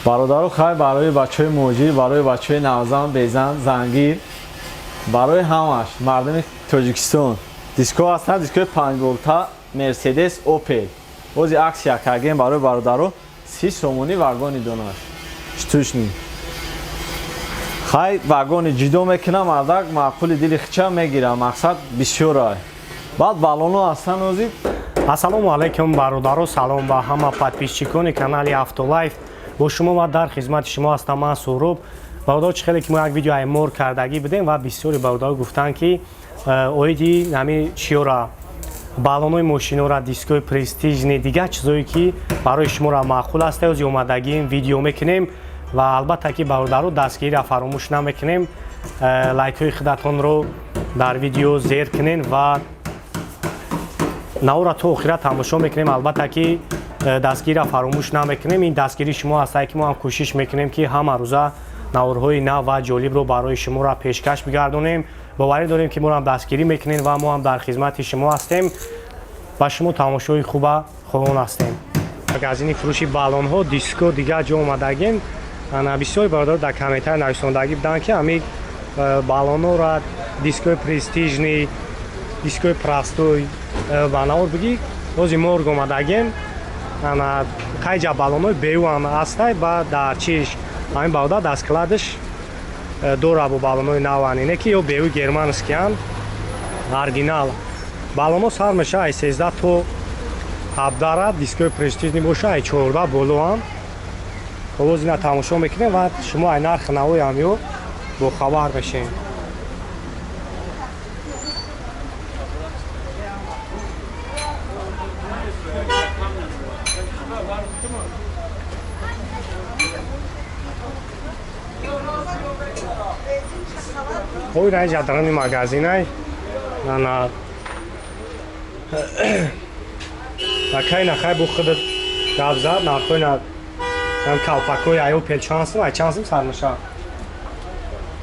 برادر خواهی برای بچه های موجی، برای بچه های نوزن، بیزن، زنگیر، برای همش مردم تاجیکستان دیسکو هستن. دیسکو 5 ولتا مرسدس اوپل اوزی عکس یک کردیم برای برادر 30 سومونی واگن دونش شتوشنی خواهی واگن جدو میکنم مردک معقول دیل خچه میگیرم مقصد بسیار رای بعد بالونو هستن اوزی. ассалому алайкум бародаро, салом ба ҳама подписчикони канали Автолайф. бо шумо ва дар хизмати шумо ҳастам ман Суруб. бародаро чӣ хеле ки мо як видео аймор кардагӣ будем ва бисёри бародаро гуфтанд ки оиди нами чиёра баллонои мошинора, дискои престижни дигар чизое ки барои шуморо маъқул аст ози омадагим видео мекунем ва албатта ки бародаро дастгириро фаромӯш намекунем. лайкҳои худатонро дар видео зер кунен ва навора то охира тамошо мекунем. албатта ки дастгириро фаромӯш намекунем. ин дастгири шумо ҳастае ки мо ҳам кӯшиш мекунем ки ҳама рӯза наворҳои нав ва ҷолибро барои шуморо пешкаш бигардонем. боварӣ дорем ки моро ҳам дастгирӣ мекунем ва мо ҳам дар хизмати шумо ҳастем. ба шумо тамошои хуба хоҳон ҳастем. магазини фурӯши баллонҳо, диско дигар ҷо омадагем. бисёри бародаро дар комментар нависондагӣ буданд ки ҳамин баллонҳоро дискои престижни, дискои простой ба навор бигӣ ози морг омадагем. қайҷа баллонои беуан ҳастай ба дар чиш ҳамин баъда дасткладаш дора бо баллонои наванине ки ё беуи германскиян оригинал. баллоно сар меша ай 13 то 17 дискои престижни боша ай 14 болоам. овоз ина тамошо мекунем ва шумо ай нархи навои ҳамё бохабар мешем. ой рай ҷадрани магазинай ана акай нахай бо худат гап зад нархои на ам калпакои ай опел чансим ай чансим сармаша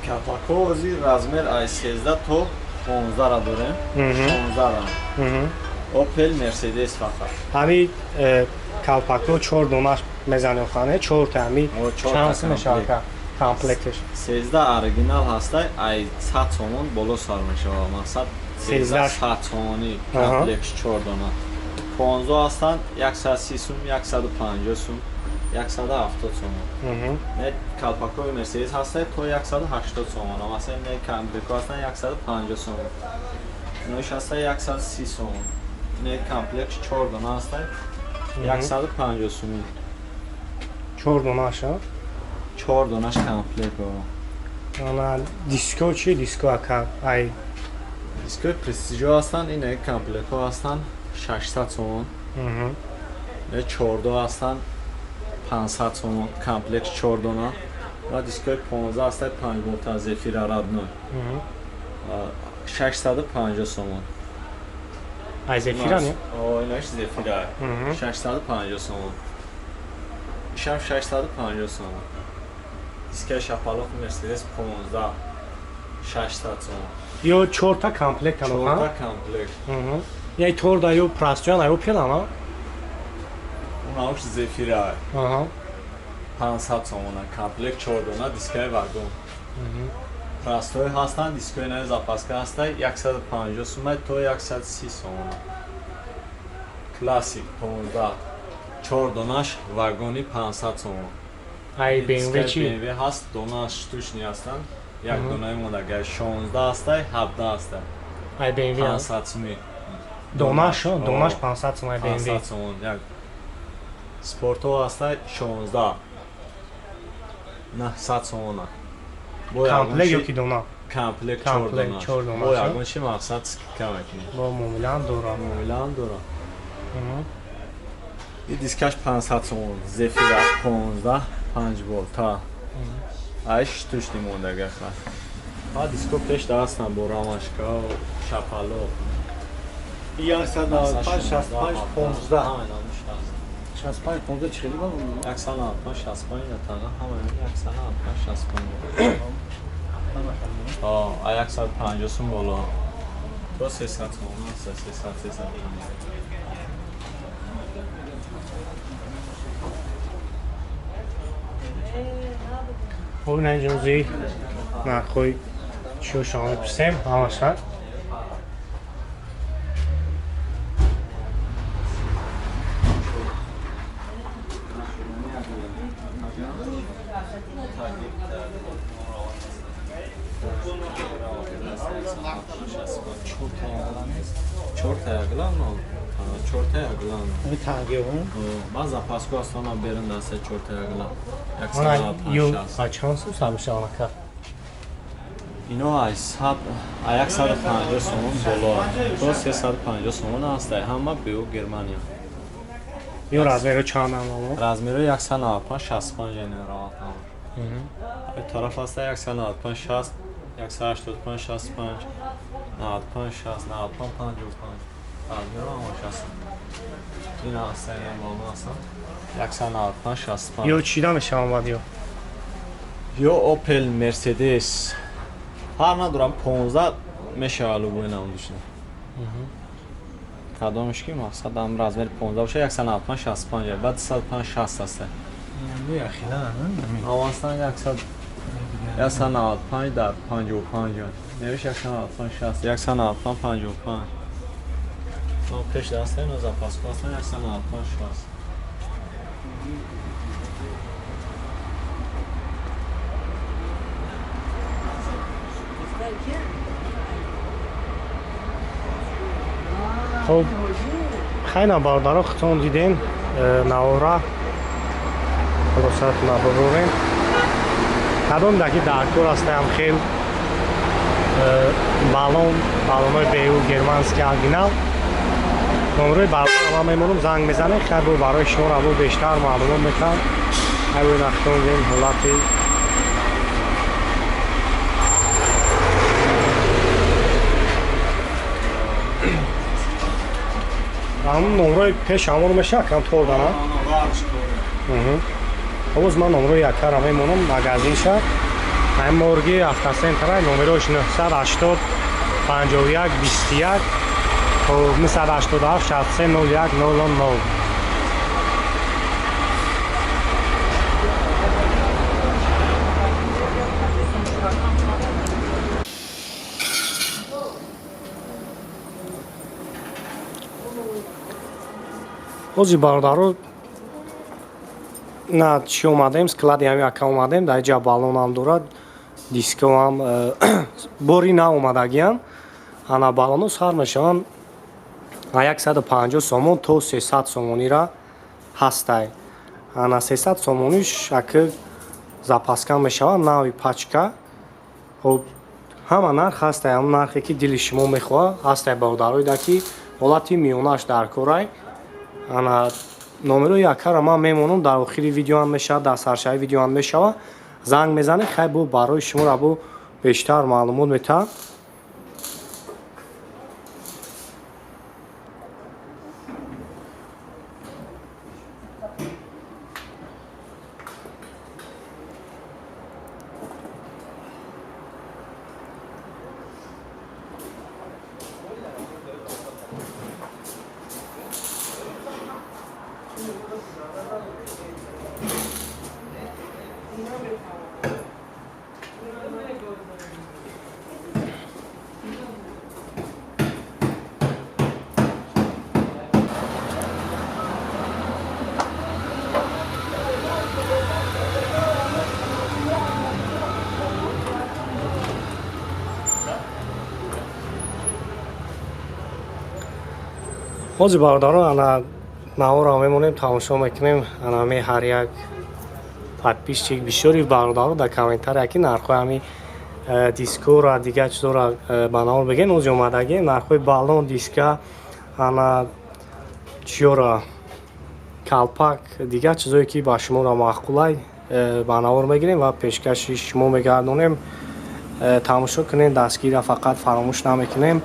калпако ози размер ай 13 то 15 ра дорем. 15 ра опел мерседес фақат ҳами калпако 4 донаш мезани охане 4 та ҳами чансим мешава комплектш 13 оригинал ҳастай ай 100 сомон боло сар мешава. мақсад 13 100 сомони комплект 4 дона. 15 ҳастан 130 сум, 150 сум, 170 сомон. не калпакои мерседес ҳастай то 180 сомон. масалан не комплект ҳастан 150 сомон. ноиш ҳастай 130 сомон. не комплект 4 дона ҳастай 150 сум. 4 донаша 4 донаш комплект ана диско чи диско ака ай дискои престижо ҳастан. ин комплектҳо ҳастан 600 сомон. не 14 ҳастан 500 сомон комплект 4 дона ва дискои 15 ҳастай 5 волта зефира родной 650 сомон. ай зефира не инаш зефира 650 сомон. ишам 650 сомон. дискаи шапалоқ мерседес 15 600 сомон. ё 4 та комплект ано 4 та комплект. яй тор да ё прастҷан ай опел ама унауш зефира 500 сомон комплект 4 дона дискаи вагон. прастои ҳастан дискои нави запаска ҳастай 150 сум то 130 сомон. классик 15 4 донаш вагони 500 сомон. ай BMW чи BMW ҳаст донаш тушни ҳастан. як донаи модагай 16 ҳастай 17 ҳастай ай BMW 500 суми донаш 500 сум ай BMW 500 сомон. як спортҳо ҳастай 16 на 100 сомон. комплект ё ки дона комплект 4 дона. бо ягон чи мақсад скидка мекунем. бо муомилаам дора муомилаам дора. ин дискаш 500 сомон зефира 15 5 волта ай штучни мондага ха. ва диско пеш дастам бо рамашка шапалоқ 195 65 15 65 15 40 var mı? 160 65 yatağı hamı 160 65. Ayak 150 bolu. Bu 300 olmazsa 300. خب نه جنزی نرخوی چیو شما بپرسیم همشن Çort ayaqlar mı? Çort ayaqlar mı? Bir tane var. Bazı Pasko Astana berin dase çort ayaqlar. Ona yıl Yaksana kaçansın sabışı ana kar. اینو ayak 150 somun bolu. To 350 somun hastay. Hamma bu Germaniya. یو رازمه چند هم Razmeri 160 65 yani rahat ama. Bir taraf hasta 160 60 185 65 60 60 55 Razmeri ama 60. Yine hasta yani olmazsa 160 65. یو چیدا میشه آمد یو Yo Opel Mercedes. Harna duran 15 meşalı bu ilə onu düşünün. Kadonmuş ki maqsad am razmeri 15 باشه 160 65 بعد 150 هست. Bu ya xila Avansdan 165 در 55 نوشت 160 155 ما پیش دست اینو زپاس کردن 160 خب خیلی باردارا خودتون دیدین نوارا فرصت نبروریم کدوم دکی درکور هستم خیلی بالونای بیو گرمانسکی اورگینال نمره بالون ما میمونم زنگ میزنه خیلی برای شما رو بیشتر معلومات میکنم همین اختون این حالتی همون نمره پیش همون میشه کم طور دارم امروز من نمره یک کار میمونم مگازین شد این مرگی هفته سنتره نمرهش 980 51 21 و 987 63 01 009 Ози бародаро на чи омадем склади ҳами ака омадем дар ҷа балонам дорад дискоам бори наомадагиам ана балоно сар мешаванд 150 сомон то 300 сомонира ҳастай ана 300 сомониш ака запаскан мешавад нави пачка хоб ҳама нарх ҳастай ҳам нархе ки дили шумо мехоҳад ҳастай бародарои даки ҳолати миёнаш дар корай ана номерои якара ман мемонам дар охири видеоам мешавад дар саршаи видеоам мешавад занг мезанед хай бо барои шумо рабо бештар маълумот метаҳам ҳози бародарон ана наҳоро мемонем тамошо мекунем анами ҳар як подписчик бисёри бародаро дар комментария ки нархои ҳами дискора дигар чизора ба наҳор бигем ози омадаги нархои балон диска ана чиёра калпак дигар чизое ки ба шуморо маъқулай ба наҳор мегирем ва пешкаши шумо мегардонем тамошо кунем дастгирро фақат фаромӯш намекунем